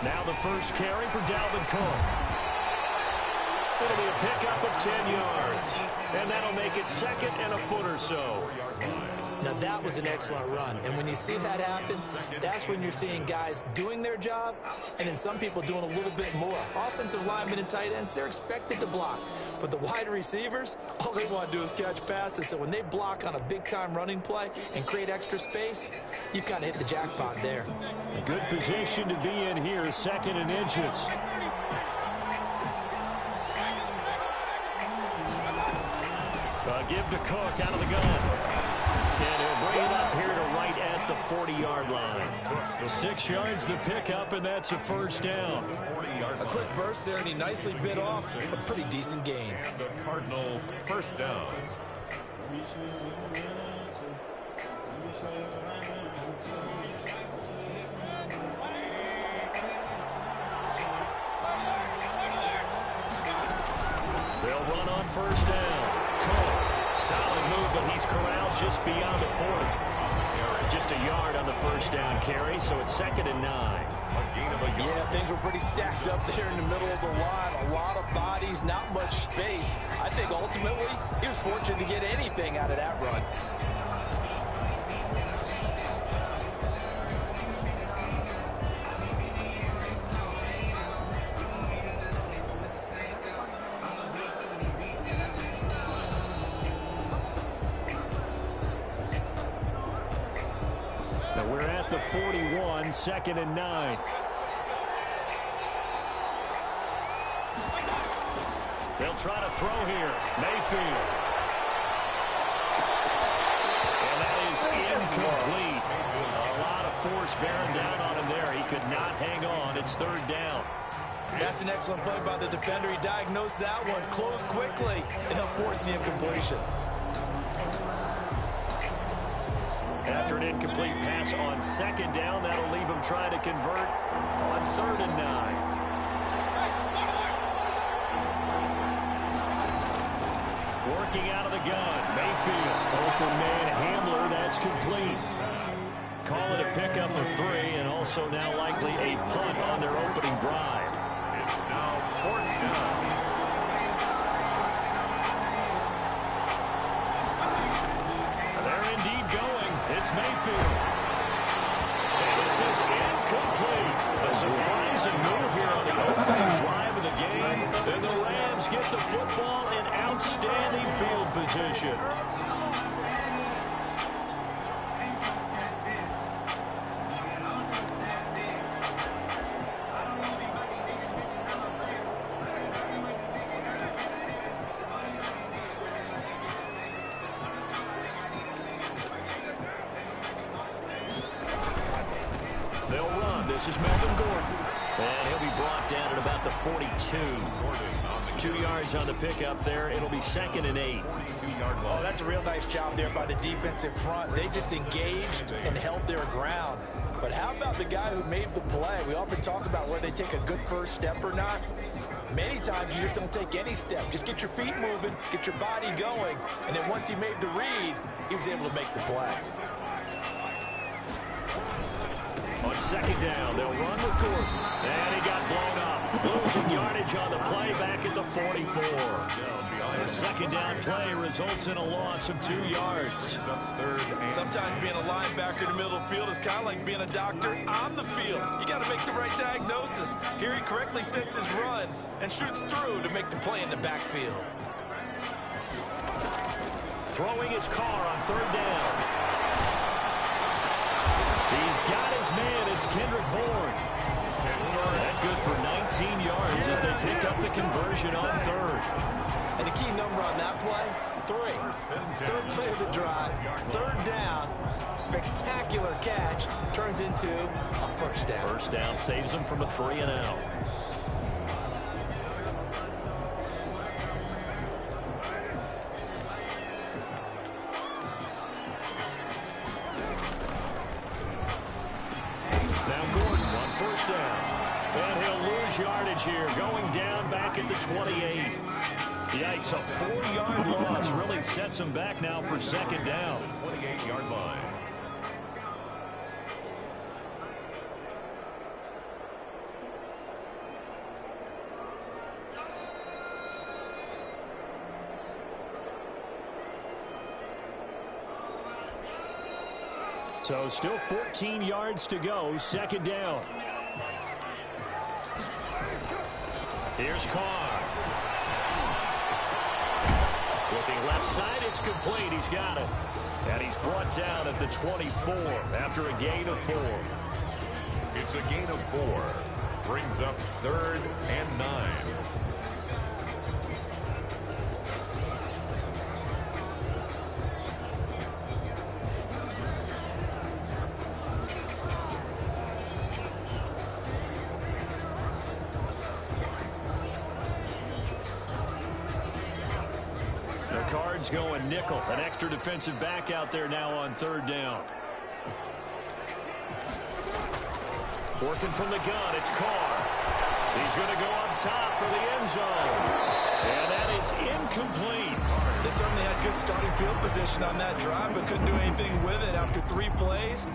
Now the first carry for Dalvin Cook. It'll be a pickup of 10 yards. And that'll make it second and a foot or so. Now, that was an excellent run. And when you see that happen, that's when you're seeing guys doing their job and then some people doing a little bit more. Offensive linemen and tight ends, they're expected to block. But the wide receivers, all they want to do is catch passes. So when they block on a big-time running play and create extra space, you've kind of hit the jackpot there. A good position to be in here, second and inches. Give to Cook out of the gun. And he'll bring it up here to right at the 40-yard line. The 6 yards the pickup, and that's a first down. A quick burst there, and he nicely bit off a pretty decent gain. The Cardinal first down. They'll run on first down. Solid move, but he's corralled just beyond the 40. Just a yard on the first down carry, so it's second and 9. Yeah, things were pretty stacked up there in the middle of the line. A lot of bodies, not much space. I think ultimately he was fortunate to get anything out of that run. We're at the 41, second and 9. They'll try to throw here. Mayfield. And that is incomplete. A lot of force bearing down on him there. He could not hang on. It's third down. That's an excellent play by the defender. He diagnosed that one, closed quickly, and helped force the incompletion. After an incomplete pass on second down, that'll leave him trying to convert on third and 9. Working out of the gun, Mayfield. Open man Hamler, that's complete. Call it a pickup of 3, and also now likely a punt on their opening drive. It's now fourth down. It's Mayfield. And this is incomplete. A surprising move here on the opening drive of the game. And the Rams get the football in outstanding field position. They'll run. This is Melvin Gordon. And he'll be brought down at about the 42. 2 yards on the pickup there. It'll be second and 8. Oh, that's a real nice job there by the defensive front. They just engaged and held their ground. But how about the guy who made the play? We often talk about whether they take a good first step or not. Many times you just don't take any step. Just get your feet moving, get your body going, and then once he made the read, he was able to make the play. On second down, they'll run with Gordon. And he got blown up. Losing yardage on the play back at the 44. The second down play results in a loss of 2 yards. Sometimes being a linebacker in the middle of the field is kind of like being a doctor on the field. You got to make the right diagnosis. Here he correctly sets his run and shoots through to make the play in the backfield. Throwing his car on third down. He's got his man. It's Kendrick Bourne. That good for 19 yards as they pick up the conversion on third. And the key number on that play, 3. Third play of the drive, third down, spectacular catch, turns into a first down. First down saves him from a 3 and out. Now Gordon on first down. And he'll lose yardage here, going down back at the 28. Yikes, a 4-yard loss really sets him back now for second down. 28-yard line. So still 14 yards to go, second down. Here's Carr. Looking left side, it's complete. He's got it. And he's brought down at the 24 after a gain of 4. It's a gain of 4. Brings up 3rd and 9. Cards going nickel. An extra defensive back out there now on 3rd down. Working from the gun, it's Carr. He's going to go up top for the end zone. And that is incomplete. They certainly had good starting field position on that drive, but couldn't do anything with it after 3 plays.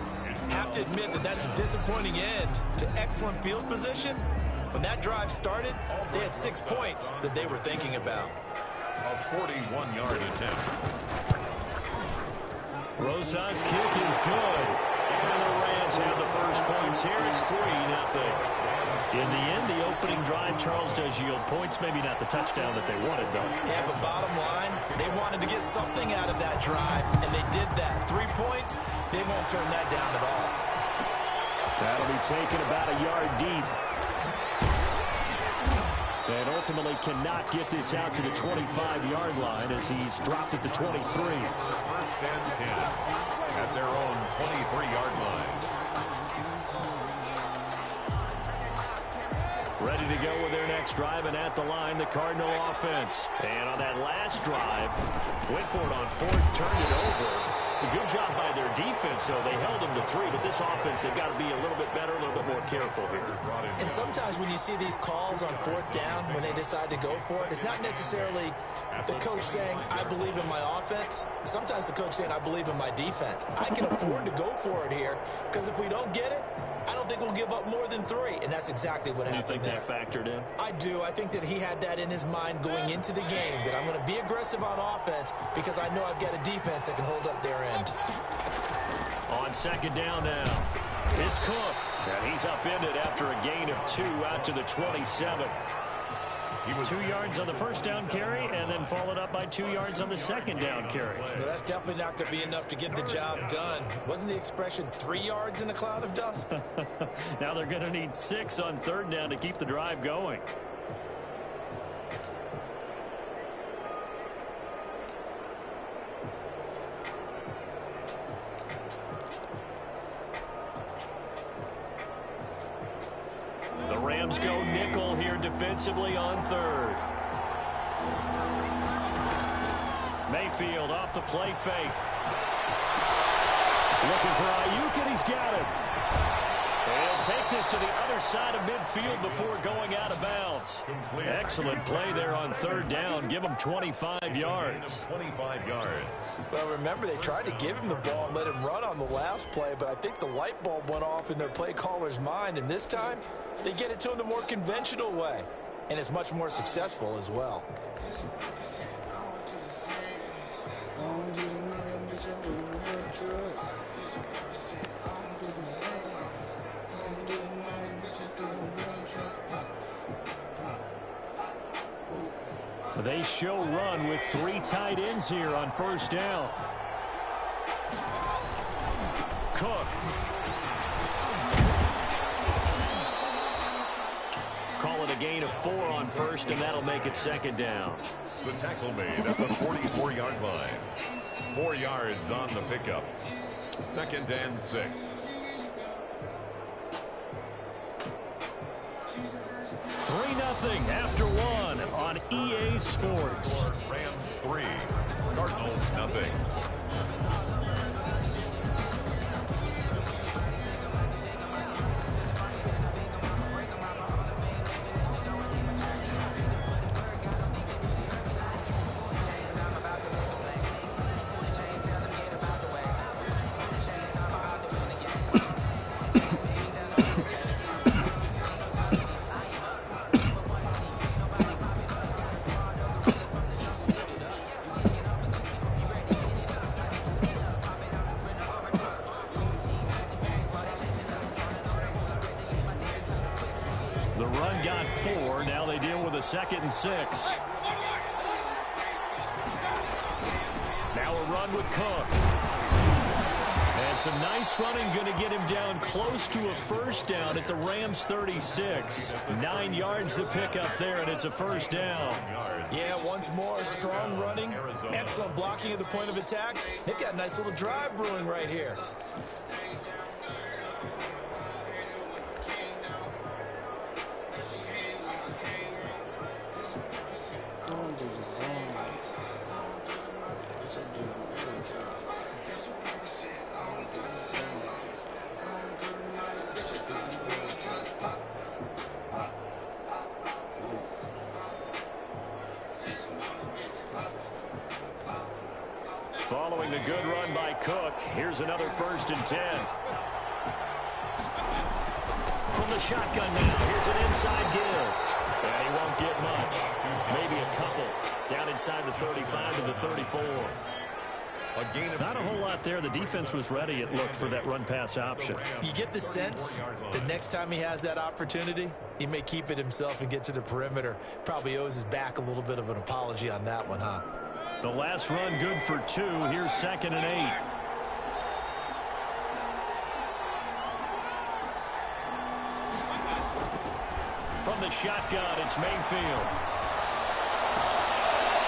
Have to admit that that's a disappointing end to excellent field position. When that drive started, they had 6 points that they were thinking about. A 41-yard attempt. Rosa's kick is good. And the Rams have the first points here. It's 3-0. In the end, the opening drive, Charles, does yield points. Maybe not the touchdown that they wanted, though. Yeah, but bottom line, they wanted to get something out of that drive, and they did that. 3 points, they won't turn that down at all. That'll be taken about a yard deep. And ultimately cannot get this out to the 25-yard line as he's dropped at the 23. 1st and 10 at their own 23-yard line. Ready to go with their next drive, and at the line, the Cardinal offense. And on that last drive, went for it on 4th, turned it over. A good job by their defense, though. They held them to 3, but this offense, they've got to be a little bit better, a little bit more careful here. And sometimes when you see these calls on 4th down, when they decide to go for it, it's not necessarily the coach saying, I believe in my offense. Sometimes the coach saying, I believe in my defense. I can afford to go for it here, because if we don't get it, I don't think we'll give up more than 3, and that's exactly what happened there. You think that factored in? I do. I think that he had that in his mind going into the game, that I'm going to be aggressive on offense because I know I've got a defense that can hold up their end. On 2nd down now, it's Cook. And he's upended after a gain of 2 out to the 27. He was 2 yards on the 1st down carry and then followed up by 2 yards on the 2nd down carry. Well, that's definitely not going to be enough to get the job done. Wasn't the expression 3 yards in a cloud of dust? Now they're going to need 6 on 3rd down to keep the drive going. The Rams go nickel here defensively on 3rd. Mayfield off the play fake. Looking for Ayuk, and he's got him. He'll take this to the other side of midfield before going out of bounds. Excellent play there on 3rd down. Give him 25 yards. 25 yards. Well, remember, they tried to give him the ball and let him run on the last play, but I think the light bulb went off in their play caller's mind, and this time they get it to him the more conventional way, and it's much more successful as well. They show run with 3 tight ends here on 1st down. Cook. Call it a gain of 4 on 1st, and that'll make it 2nd down. The tackle made at the 44-yard line. 4 yards on the pickup. 2nd and 6. Three 3-0 after 1 on EA Sports. Rams 3, Cardinals nothing. 4. Now they deal with a 2nd and 6. Now a run with Cook. And some nice running going to get him down close to a first down at the Rams 36. 9 yards to pick up there, and it's a first down. Yeah, once more, strong running, excellent blocking at the point of attack. They've got a nice little drive brewing right here. Following the good run by Cook, here's another 1st and 10. From the shotgun now, here's an inside give. And he won't get much. Maybe a couple. Down inside the 35 to the 34. Not a whole lot there. The defense was ready, it looked, for that run-pass option. You get the sense the next time he has that opportunity, he may keep it himself and get to the perimeter. Probably owes his back a little bit of an apology on that one, huh? The last run good for 2. Here's 2nd and 8. From the shotgun, it's Mayfield.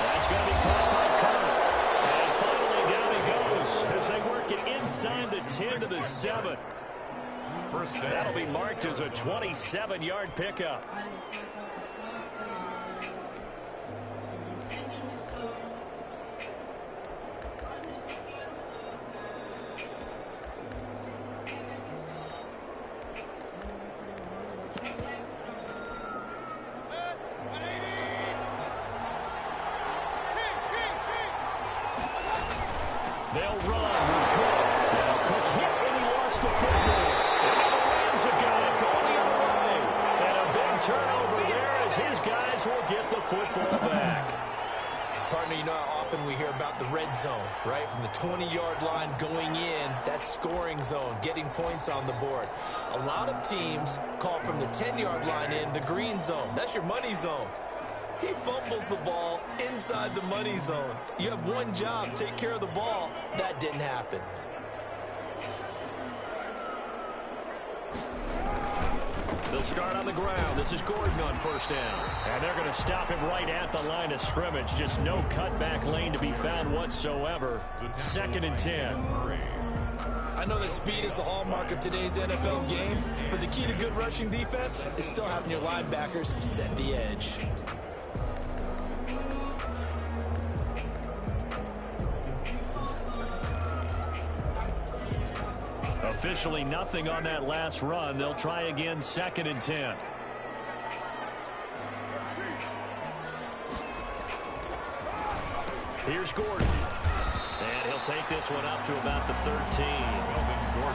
That's going to be caught by Kirk. And finally down he goes as they work it inside the 10 to the 7. That'll be marked as a 27-yard pickup. They'll run with Cook. Now Cook hit and he lost the football. And the Rams have got it going the other way. And a big turnover there as his guys will get the football back. Partner, you know how often we hear about the red zone, right? From the 20-yard line going in, that scoring zone, getting points on the board. A lot of teams call from the 10-yard line in the green zone. That's your money zone. He fumbles the ball inside the money zone. You have one job, take care of the ball. That didn't happen. They'll start on the ground. This is Gordon on 1st down. And they're going to stop him right at the line of scrimmage. Just no cutback lane to be found whatsoever. 2nd and 10. I know that speed is the hallmark of today's NFL game, but the key to good rushing defense is still having your linebackers set the edge. Officially nothing on that last run. They'll try again, 2nd and 10. Here's Gordon. And he'll take this one up to about the 13.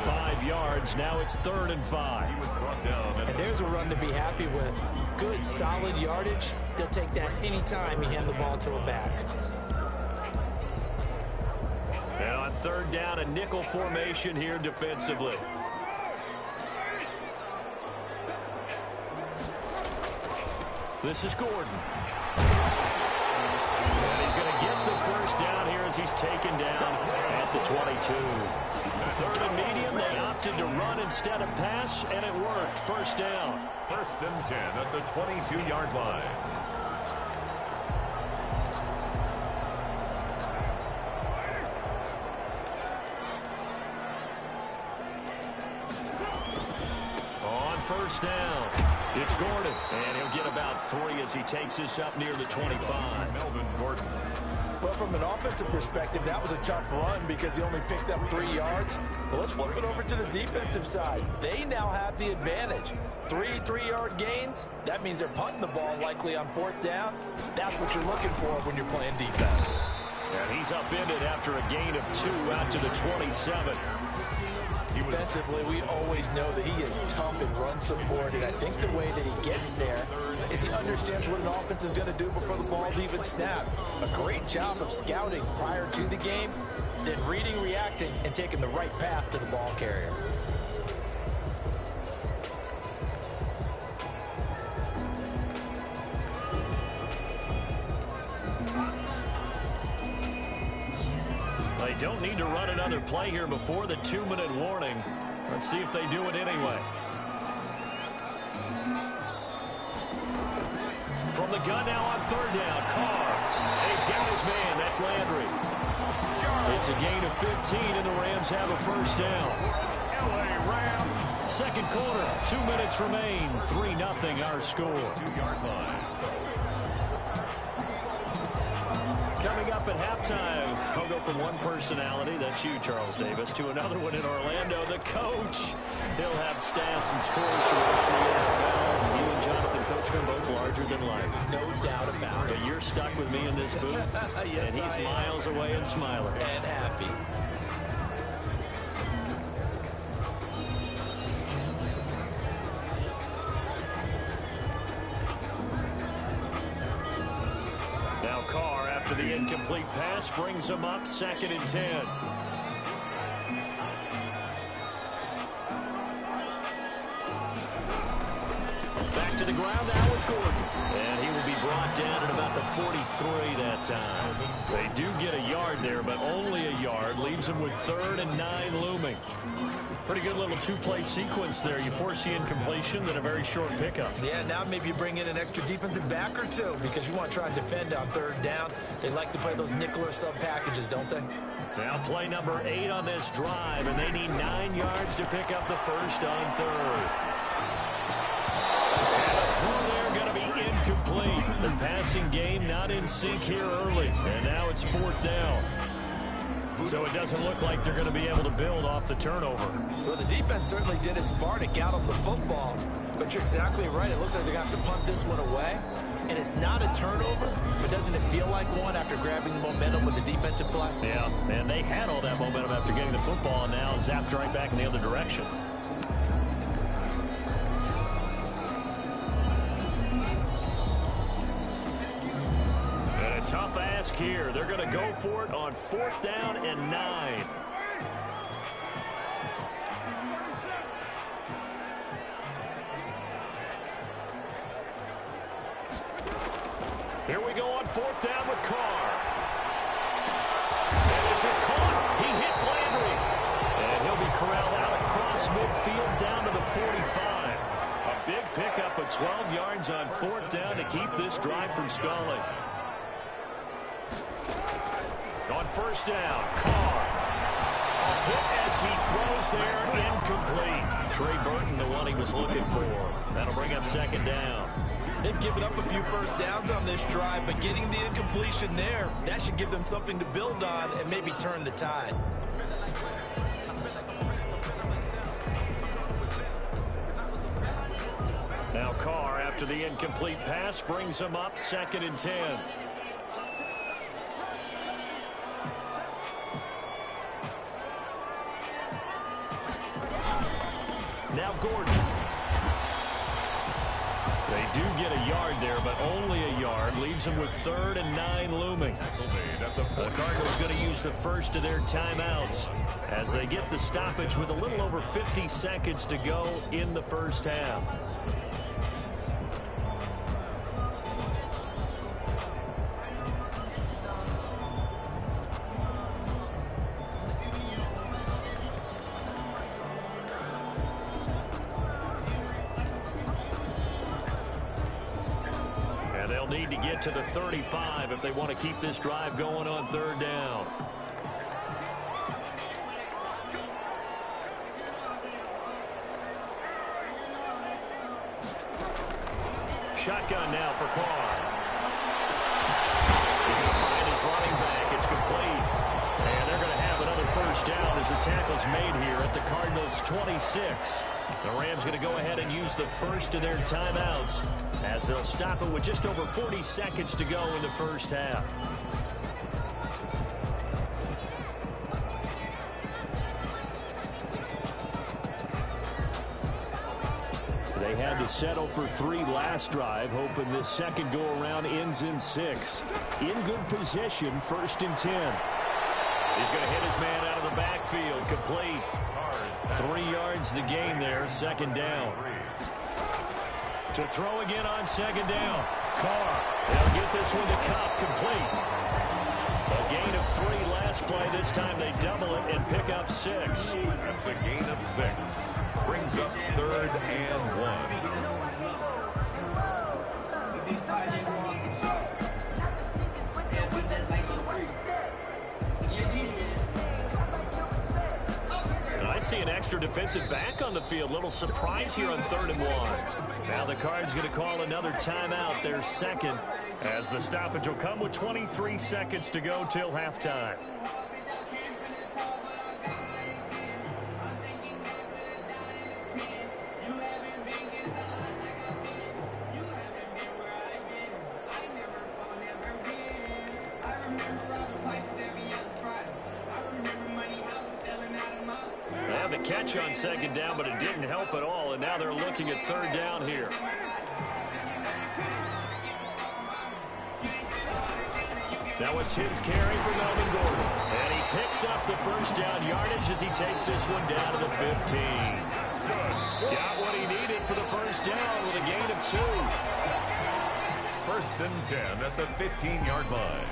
5 yards. Now it's 3rd and 5. And there's a run to be happy with. Good, solid yardage. They'll take that anytime you hand the ball to a back. And on 3rd down, a nickel formation here defensively. This is Gordon. And he's going to get the 1st down here as he's taken down at the 22. 3rd and medium, they opted to run instead of pass, and it worked. 1st down. 1st and 10 at the 22-yard line. On 1st down, it's Gordon, and he'll get about 3 as he takes this up near the 25. Melvin Gordon. Well, from an offensive perspective, that was a tough run because he only picked up 3 yards. But let's flip it over to the defensive side. They now have the advantage. 3 3-yard gains, that means they're punting the ball likely on 4th down. That's what you're looking for when you're playing defense. And he's upended after a gain of 2 out to the 27. Defensively, we always know that he is tough in run support, and I think the way that he gets there is he understands what an offense is going to do before the ball's even snapped. A great job of scouting prior to the game, then reading, reacting, and taking the right path to the ball carrier. don't need to run another play here before the 2-minute warning. Let's see if they do it anyway. From the gun now on 3rd down, Carr. And he's got his man. That's Landry. It's a gain of 15, and the Rams have a 1st down. LA Rams. 2nd quarter, 2 minutes remain. 3-0 our score. 2-yard line. Coming up at halftime, I'll go from one personality, that's you, Charles Davis, to another one in Orlando, the coach. He'll have stats and scores from around the NFL. You and Jonathan Coachman both larger than life. No doubt about it. But you're stuck with me in this booth, Yes, and he's miles away and smiling. And happy. Now Carr, after the incomplete pass, brings him up 2nd and 10. Back to the ground now with Gordon. And he will be brought down at about the 43 that time. They do get a yard there, but only a yard. Leaves them with 3rd and 9 looming. Pretty good little 2-play sequence there. You force the incompletion, then a very short pickup. Yeah, now maybe you bring in an extra defensive back or two because you want to try and defend on 3rd down. They like to play those nickel or sub packages, don't they? Now play number 8 on this drive, and they need 9 yards to pick up the 1st on 3rd. And the throw there going to be incomplete. The passing game not in sync here early, and now it's 4th down. So it doesn't look like they're going to be able to build off the turnover. Well, the defense certainly did its part to get them the football. But you're exactly right. It looks like they're going to have to punt this one away. And it's not a turnover, but doesn't it feel like one after grabbing the momentum with the defensive play? Yeah, and they had all that momentum after getting the football, and now zapped right back in the other direction. Tough ask here. They're going to go for it on 4th down and 9. Here we go on 4th down with Carr. And this is caught. He hits Landry. And he'll be corralled out across midfield down to the 45. A big pickup of 12 yards on 4th down to keep this drive from stalling. On 1st down, Carr. A hit as he throws there, incomplete. Trey Burton, the one he was looking for. That'll bring up 2nd down. They've given up a few 1st downs on this drive, but getting the incompletion there, that should give them something to build on and maybe turn the tide. Now Carr, after the incomplete pass, brings him up 2nd and 10. Now Gordon. They do get a yard there, but only a yard. Leaves them with 3rd and 9 looming. The Cardinals going to use the first of their timeouts as they get the stoppage with a little over 50 seconds to go in the 1st half. They'll need to get to the 35 if they want to keep this drive going on 3rd down. Shotgun now for Carr. He's going to find his running back. It's complete. And they're going to have another 1st down as the tackle's made here at the Cardinals' 26. The Rams going to go ahead and use the first of their timeouts as they'll stop it with just over 40 seconds to go in the 1st half. They had to settle for 3 last drive, hoping this second go-around ends in 6. In good position, 1st and 10. He's going to hit his man out of the backfield, complete. 3 yards the gain there, 2nd down. To throw again on 2nd down. Carr, they'll get this one to Cup, complete. But gain of 3 last play. This time they double it and pick up 6. That's a gain of 6. Brings up 3rd and 1. I see an extra defensive back on the field. Little surprise here on 3rd and 1. Now the Cards going to call another timeout, their second, as the stoppage will come with 23 seconds to go till halftime. The catch on 2nd down, but it didn't help at all, and now they're looking at 3rd down here. Now a 10th carry for Melvin Gordon, and he picks up the 1st down yardage as he takes this one down to the 15. Got what he needed for the 1st down with a gain of 2. 1st and 10 at the 15-yard line.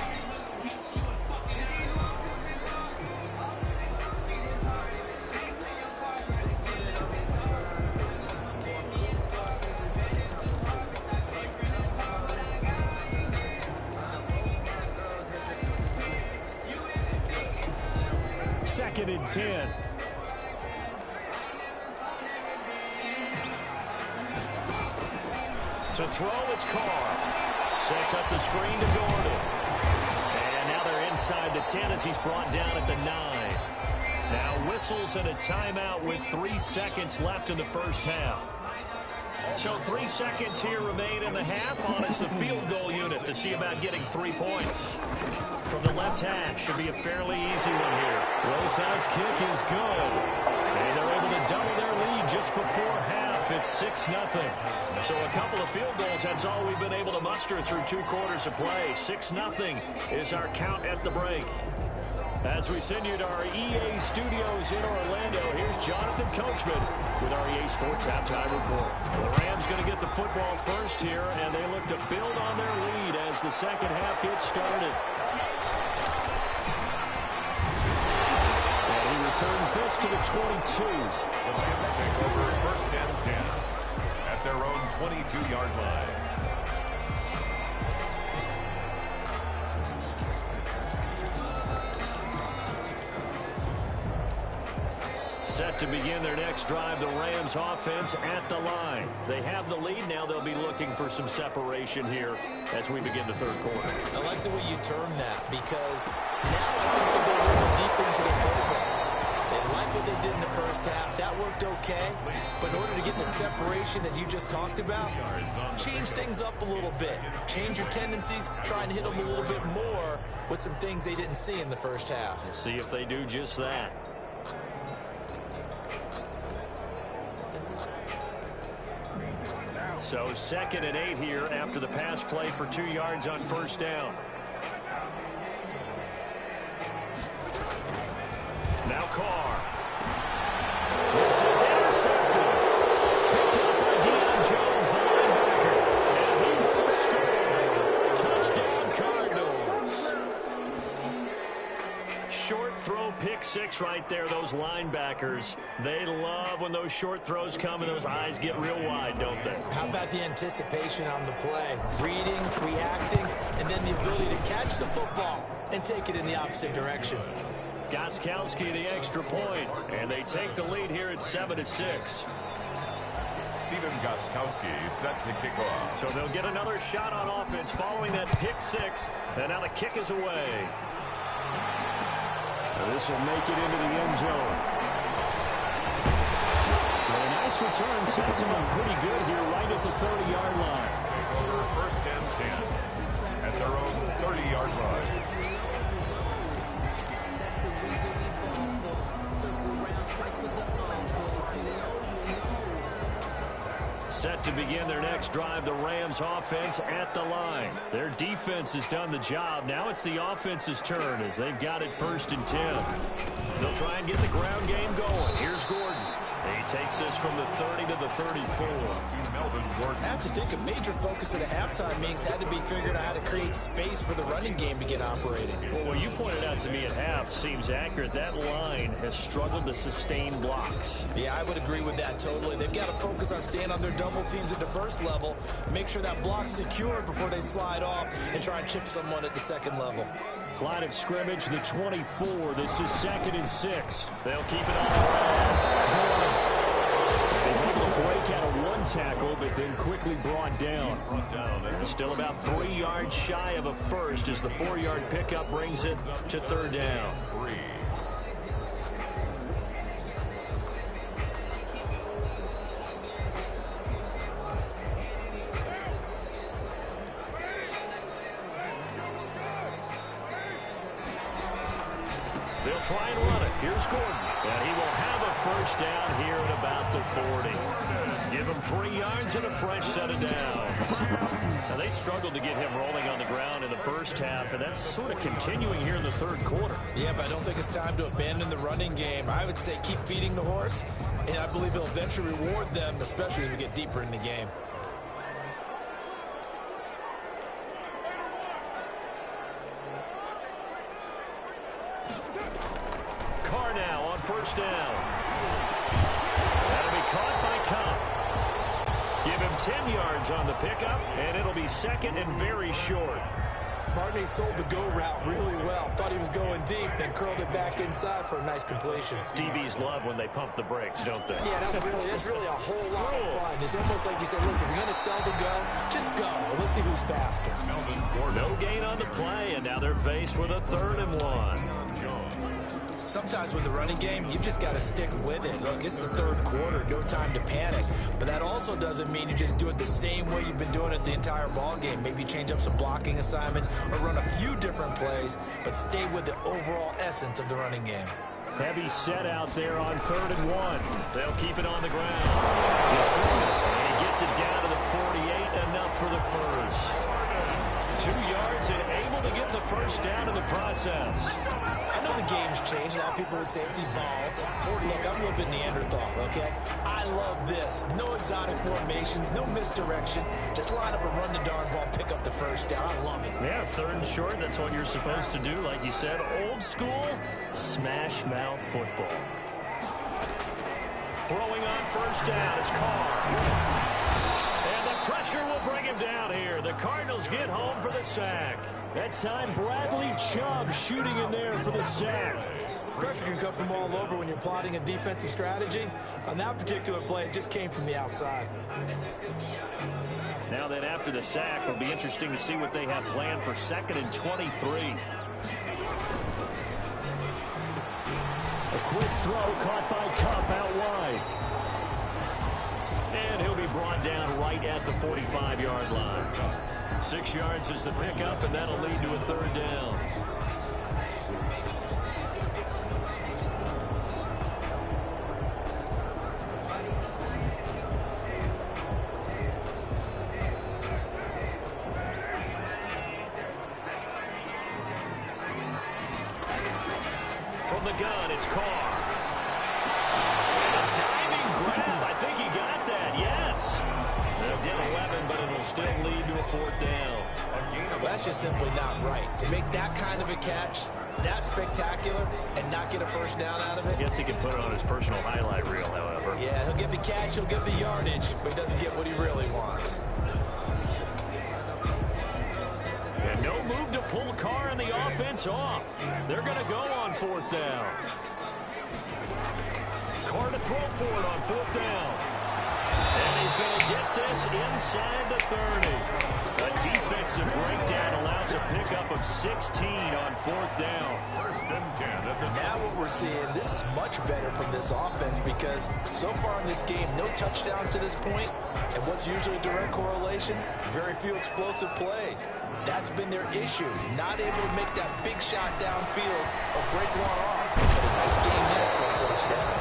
Second and 10. To throw, it's Carr. Sets up the screen to Gordon. And now they're inside the 10 as he's brought down at the 9. Now whistles and a timeout with 3 seconds left in the 1st half. So 3 seconds here remain in the half on it's the field goal unit to see about getting 3 points. From the left hash, should be a fairly easy one here. Rosa's kick is good. And they're able to double their lead just before half. It's 6-0. So a couple of field goals, that's all we've been able to muster through 2 quarters of play. 6-0 is our count at the break. As we send you to our EA studios in Orlando, here's Jonathan Coachman with our EA Sports Halftime Report. The Rams going to get the football first here, and they look to build on their lead as the second half gets started. And he returns this to the 22. The Rams take over 1st and 10 at their own 22-yard line. Set to begin their next drive, the Rams offense at the line. They have the lead. Now they'll be looking for some separation here as we begin the 3rd quarter. I like the way you term that because now I think they'll go a little deeper into the program. They like what they did in the 1st half. That worked okay. But in order to get the separation that you just talked about, change things up a little bit. Change your tendencies. Try and hit them a little bit more with some things they didn't see in the 1st half. We'll see if they do just that. So 2nd and 8 here after the pass play for 2 yards on 1st down. Now Carr. This is intercepted. Picked up by Deion Jones, the linebacker. And he will score. Touchdown Cardinals. Short throw, pick 6 right there. Those linebackers, they love when those short throws come and those eyes get real wide, don't they? How about the anticipation on the play? Reading, reacting, and then the ability to catch the football and take it in the opposite direction. Gostkowski the extra point, and they take the lead here at 7-6. Stephen Gostkowski set to kick off. So they'll get another shot on offense following that pick 6, and now the kick is away. This will make it into the end zone. A nice return sets them up pretty good here right at the 30-yard line. Take over 1st and 10 at their own 30-yard line. Set to begin their next drive, the Rams offense at the line. Their defense has done the job. Now it's the offense's turn as they've got it 1st and 10. They'll try and get the ground game going. Here's Gordon. He Takes us from the 30 to the 34. I have to think a major focus of the halftime meetings had to be figuring out how to create space for the running game to get operating. Well, what you pointed out to me at half seems accurate. That line has struggled to sustain blocks. Yeah, I would agree with that totally. They've got to focus on staying on their double teams at the first level, make sure that block's secured before they slide off and try and chip someone at the second level. Line of scrimmage, the 24. This is 2nd and 6. They'll keep it on the ground. He's able to break out of one tackle, but then quickly brought down. Still about 3 yards shy of a first as the 4-yard pickup brings it to 3rd down. They'll try and run it. Here's Gordon. And he will have a first down here at about the 40. Give him 3 yards and a fresh set of downs. Now, they struggled to get him rolling on the ground in the first half, and that's sort of continuing here in the 3rd quarter. Yeah, but I don't think it's time to abandon the running game. I would say keep feeding the horse, and I believe he'll eventually reward them, especially as we get deeper in the game. First down. That'll be caught by Cup. Give him 10 yards on the pickup, and it'll be 2nd and very short. Partney sold the go route really well. Thought he was going deep, then curled it back inside for a nice completion. DBs love when they pump the brakes, don't they? Yeah, that's really a whole lot of fun. It's almost like you said, listen, we're going to sell the go. Just go. Let's see who's faster. No gain on the play, and now they're faced with a 3rd and 1. Sometimes with the running game, you've just got to stick with it. Look, it's the 3rd quarter, no time to panic. But that also doesn't mean you just do it the same way you've been doing it the entire ball game. Maybe change up some blocking assignments or run a few different plays, but stay with the overall essence of the running game. Heavy set out there on 3rd and 1. They'll keep it on the ground. It's Gordon, and he gets it down to the 48, enough for the first. 2 yards and able to get the first down in the process. I know the game's changed. A lot of people would say it's evolved. Look, I'm a little bit Neanderthal, okay? I love this. No exotic formations, no misdirection. Just line up and run the darn ball, pick up the first down. I love it. Yeah, 3rd and short, that's what you're supposed to do. Like you said, old school, smash mouth football. Throwing on first down, it's Carr. And the pressure will bring him down here. The Cardinals get home for the sack. That time, Bradley Chubb shooting in there for the sack. Pressure can come from all over when you're plotting a defensive strategy. On that particular play, it just came from the outside. Now then, after the sack, it'll be interesting to see what they have planned for 2nd and 23. A quick throw caught by Cup out wide. And he'll be brought down right at the 45-yard line. 6 yards is the pickup, and that'll lead to a 3rd down. From the gun, it's Carr. And a diving grab. I think he got that, yes. They'll get 11, but it'll still lead to a 4th down. Well, that's just simply not right. To make that kind of a catch, that spectacular, and not get a first down out of it. I guess he can put it on his personal highlight reel, however. Yeah, he'll get the catch, he'll get the yardage, but he doesn't get what he really wants. And no move to pull Carr and the offense off. They're going to go on 4th down. Carr to throw for it on 4th down. And he's going to get this inside the 30. A defensive breakdown allows a pickup of 16 on 4th down. 1st and 10. Now what we're seeing, this is much better from this offense because so far in this game, no touchdown to this point, and what's usually a direct correlation? Very few explosive plays. That's been their issue, not able to make that big shot downfield or break one off. But a nice game there for a 1st down.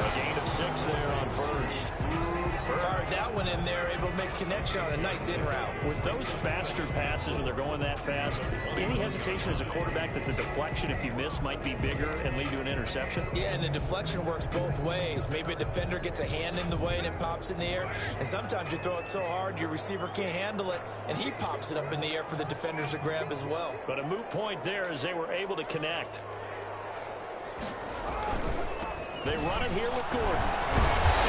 A gain of 6 6 there on first. Fired that one in there, able to make connection on a nice in route. With those faster passes when they're going that fast, any hesitation as a quarterback that the deflection, if you miss, might be bigger and lead to an interception? Yeah, and the deflection works both ways. Maybe a defender gets a hand in the way and it pops in the air. And sometimes you throw it so hard your receiver can't handle it, and he pops it up in the air for the defenders to grab as well. But a moot point there as they were able to connect. They run it here with Gordon.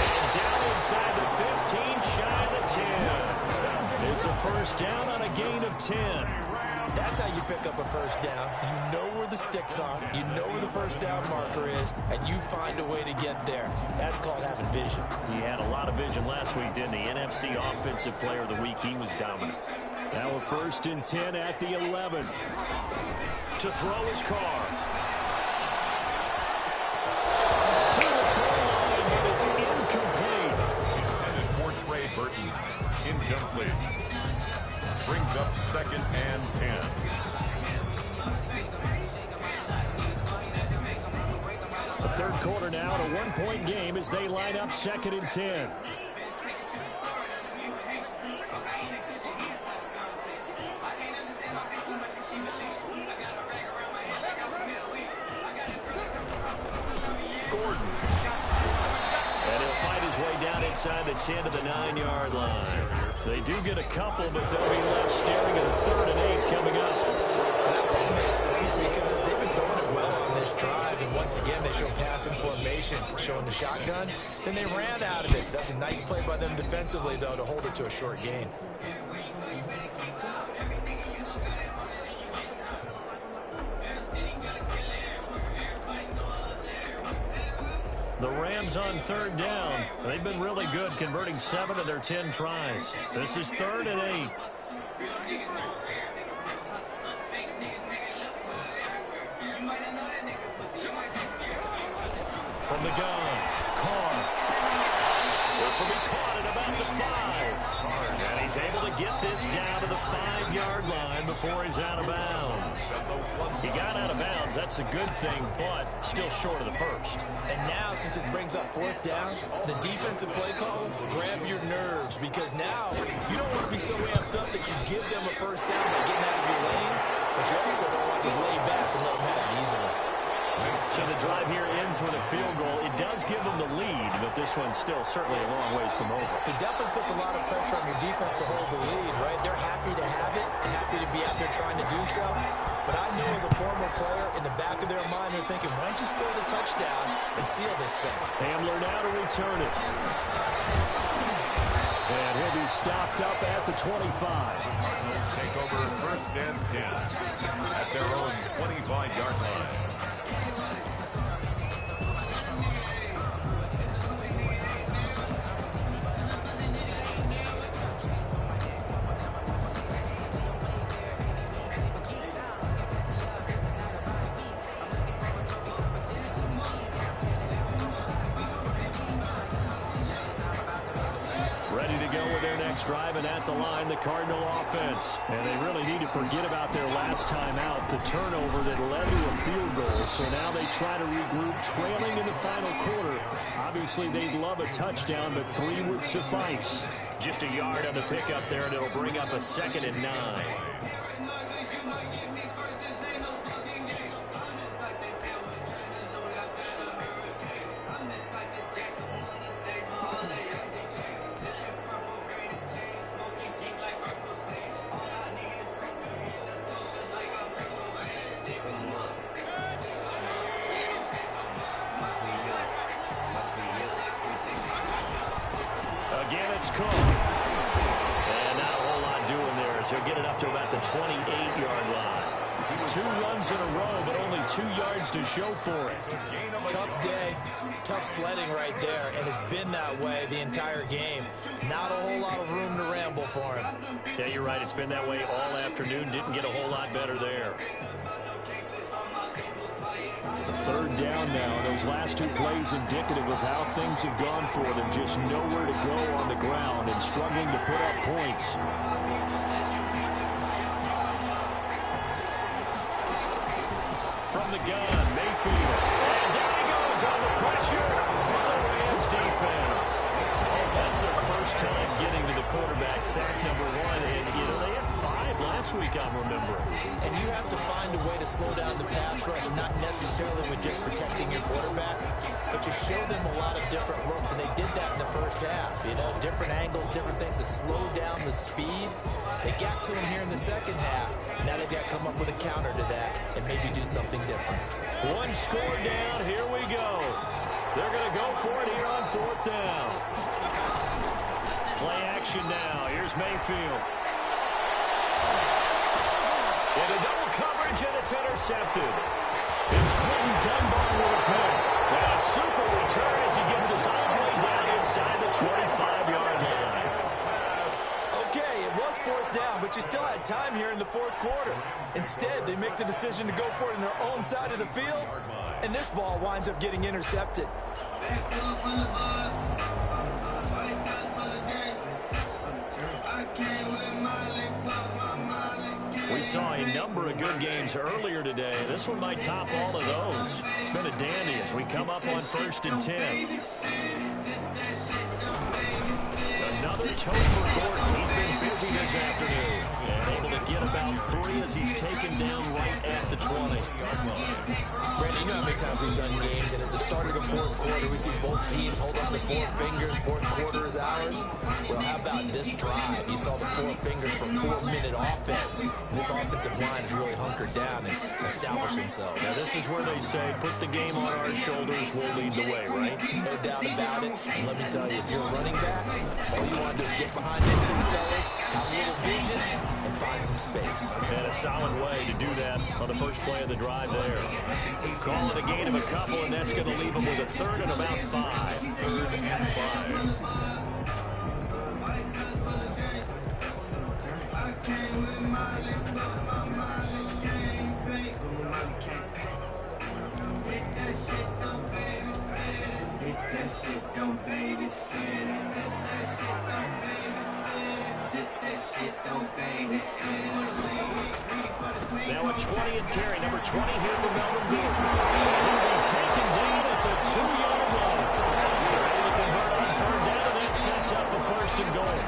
And down inside the 15, shy of the 10. It's a first down on a gain of 10. That's how you pick up a first down. You know where the sticks are, you know where the first down marker is, and you find a way to get there. That's called having vision. He had a lot of vision last week, didn't he? NFC Offensive Player of the Week. He was dominant. Now a first and 10 at the 11. To throw his Carr. To the goal line, but it's incomplete. Intended for Trey Burton. Incomplete. Brings up second and 10. The third quarter now, a one-point game as they line up second and 10. Gordon. And he'll fight his way down inside the 10 to the 9-yard line. They do get a couple, but they'll be left staring at a 3rd and 8 coming up. That call makes sense because they've been throwing it well on this drive, and once again they show passing formation, showing the shotgun. Then they ran out of it. That's a nice play by them defensively, though, to hold it to a short gain. The Rams on 3rd down. They've been really good, converting 7 of their 10 tries. This is 3rd and 8. From the gun, Carr. This will be caught at about the 5. And he's able to get this down to the 5-yard line before he's out of bounds. He got out of bounds. That's a good thing, but still short of the first. And now, since this brings up 4th down, the defensive play call, grab your nerves, because now you don't want to be so amped up that you give them a first down by getting out of your lanes, but you also don't want to just lay back and let them have it easily. So the drive here ends with a field goal. It does give them the lead, but this one's still certainly a long ways from over. It definitely puts a lot of pressure on your defense to hold the lead, right? They're happy to have it and happy to be out there trying to do so. But I know as a former player, in the back of their mind, they're thinking, why don't you score the touchdown and seal this thing? Hamler now to return it. And he'll be stopped up at the 25. Take over first and 10 at their own 25-yard line. Driving at the line, the Cardinal offense. And they really need to forget about their last time out, the turnover that led to a field goal. So now they try to regroup, trailing in the final quarter. Obviously, they'd love a touchdown, but 3 would suffice. Just a yard on the pickup there, and it'll bring up a 2nd and 9. Again, it's Cook. And not a whole lot doing there as he'll get it up to about the 28-yard line. 2 runs in a row, but only 2 yards to show for it. Tough day, tough sledding right there, and it's been that way the entire game. Not a whole lot of room to ramble for him. Yeah, you're right. It's been that way all afternoon. Didn't get a whole lot better there. The 3rd down now. Those last 2 plays indicative of how things have gone for them. Just nowhere to go on the ground and struggling to put up points. From the gun, Mayfield. And down he goes on the pressure. The Rams defense last week, I'm remembering. And you have to find a way to slow down the pass rush, not necessarily with just protecting your quarterback, but you show them a lot of different looks, and they did that in the first half. You know, different angles, different things to slow down the speed. They got to him here in the second half. Now they've got to come up with a counter to that and maybe do something different. One score down. Here we go. They're going to go for it here on fourth down. Play action now. Here's Mayfield. Into double coverage, and it's intercepted. It's Clinton Dunbar with a pick. And a super return as he gets us all the way down inside the 25-yard line. Okay, it was fourth down, but you still had time here in the fourth quarter. Instead, they make the decision to go for it in their own side of the field, and this ball winds up getting intercepted. We saw a number of good games earlier today. This one might top all of those. It's been a dandy as we come up on 1st and 10. Another toe for Gordon. He's been busy this afternoon. And able to get about 3 as he's taken down right at the 20. Brandon, you know how many times we've done games, and at the start of the fourth quarter, we see both teams hold up the 4 fingers, fourth quarter is ours. Well, how about this drive? You saw the 4 fingers for 4-minute offense, and this offensive line has really hunkered down and established themselves. Now, this is where they say, put the game on our shoulders, we'll lead the way, right? No doubt about it. And let me tell you, if you're a running back, all you want to do is get behind those big fellas, have a little vision, and find some space. And a solid way to do that on the first play of the drive there. Call it a gain of a couple, and that's going to leave them with a 3rd and about 5. 3rd and 5. Now a 20th carry, number 20 here for Melvin Gordon. He'll be taken down at the 2-yard line. They're able to convert on 3rd down, and that sets up a 1st and goal.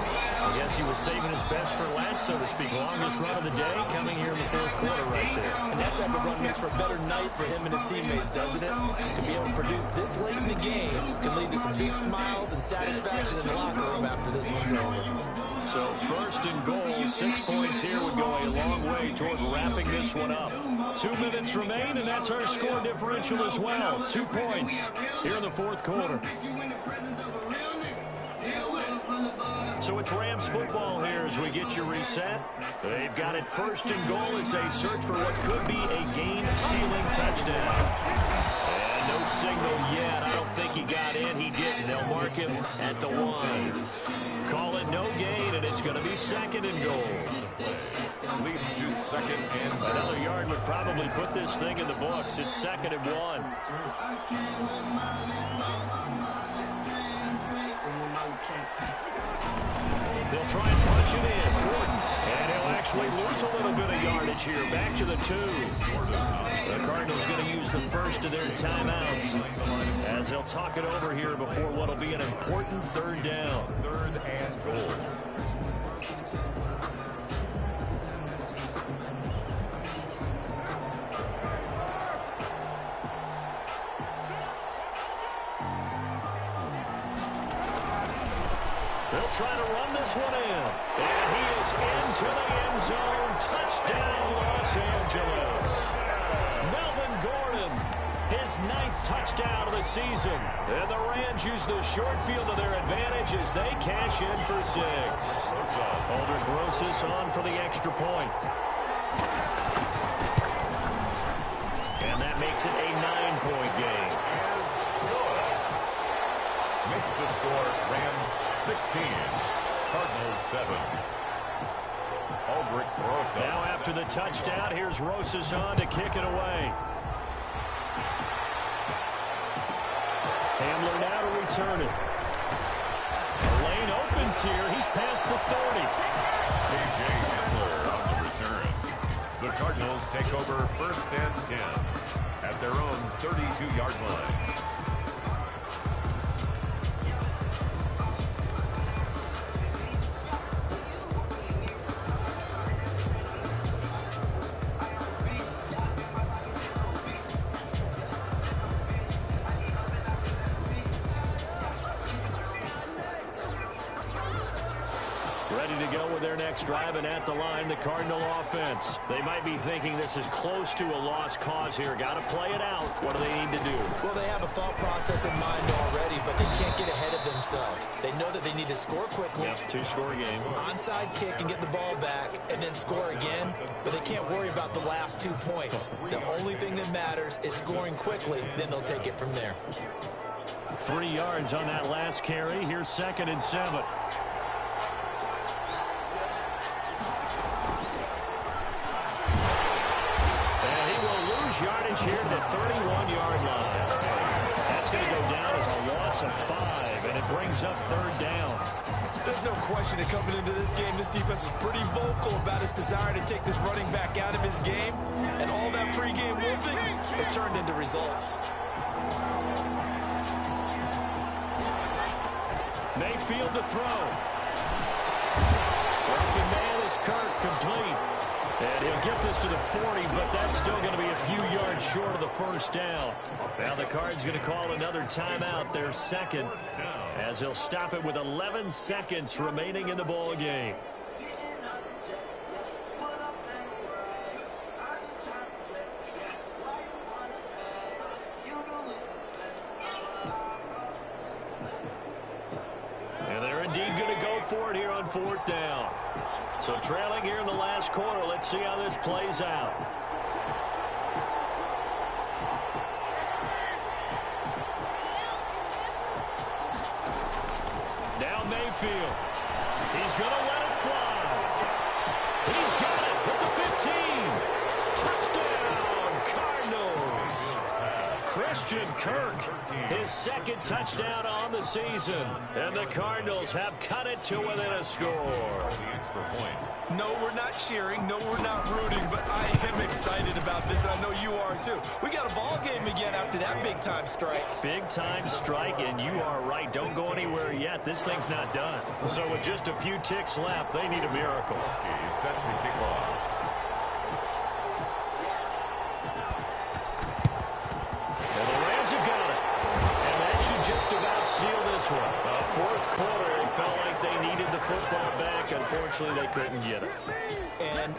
I guess he was saving his best for last, so to speak. Longest run of the day coming here in the fourth quarter right there. And that type of run makes for a better night for him and his teammates, doesn't it? To be able to produce this late in the game can lead to some big smiles and satisfaction in the locker room after this one's over. So 1st and goal, 6 points here would go a long way toward wrapping this one up. 2 minutes remain, and that's our score differential as well. 2 points here in the fourth quarter. So it's Rams football here as we get you reset. They've got it 1st and goal as they search for what could be a game-sealing touchdown. And no signal yet. I don't think he got in. He didn't. They'll mark him at the 1. Call it no gain, and it's going to be 2nd and goal. Leads to 2nd and goal. Another yard would probably put this thing in the books. It's 2nd and 1. They'll try and punch it in. Gordon. And he'll actually lose a little bit of yardage here. Back to the 2. The Cardinals going to use the first of their timeouts as they'll talk it over here before what will be an important 3rd down. 3rd and goal. They'll try to run this one in. And he is into the end zone. Touchdown, Los Angeles. Melvin Gordon, his 9th touchdown of the season. And the Rams use the short field to their advantage as they cash in for 6. Aldrich Rosas on for the extra point. And that makes it a 9-point game. Makes the score Rams 16, Cardinals 7. Aldrich Rosas. Now after the touchdown, here's Rosas on to kick it away. Hamler now to return it. The lane opens here. He's past the 30. A.J. Hamler on the return. The Cardinals take over 1st and 10 at their own 32-yard line. Ready to go with their next drive, and at the line, the Cardinal offense. They might be thinking this is close to a lost cause here. Got to play it out. What do they need to do? Well, they have a thought process in mind already, but they can't get ahead of themselves. They know that they need to score quickly. Yep, two-score game. Onside kick and get the ball back, and then score again. But they can't worry about the last 2 points. The only thing that matters is scoring quickly. Then they'll take it from there. 3 yards on that last carry. Here's 2nd and 7. And he will lose yardage here at the 31-yard line. That's going to go down as a loss of 5, and it brings up 3rd down. There's no question that coming into this game, this defense was pretty vocal about its desire to take this running back out of his game, and all that pregame wolfing has turned into results. Mayfield to throw. Open man is Kirk, complete. And he'll get this to the 40, but that's still going to be a few yards short of the 1st down. Now the Cards going to call another timeout, their 2nd, as he'll stop it with 11 seconds remaining in the ball game. And they're indeed going to go for it here on 4th down. So trailing here in the last quarter. Let's see how this plays out. Now Mayfield. He's going to let it fly. He's got it at the 15. Touchdown, Cardinals. Christian Kirk, his 2nd touchdown on the season. And the Cardinals have cut it to within a score. No, we're not cheering. No, we're not rooting. But I am excited about this, and I know you are too. We got a ball game again after that big-time strike. Big-time strike, and you are right. Don't go anywhere yet. This thing's not done. So with just a few ticks left, they need a miracle. He's set to kick off. And the Rams have got it. And that should just about seal this one. 4th quarter, it felt like they needed the football back. Unfortunately, they couldn't get it. And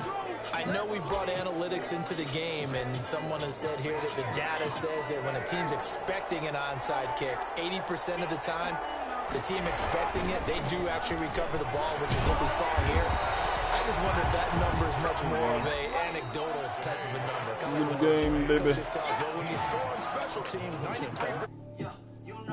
I know we brought analytics into the game, and someone has said here that the data says that when a team's expecting an onside kick, 80% of the time, the team expecting it, they do actually recover the ball, which is what we saw here. I just wonder if that number is much more of a anecdotal type of a number. Good game, baby. Just tells us, well, when you score on special teams, 93%.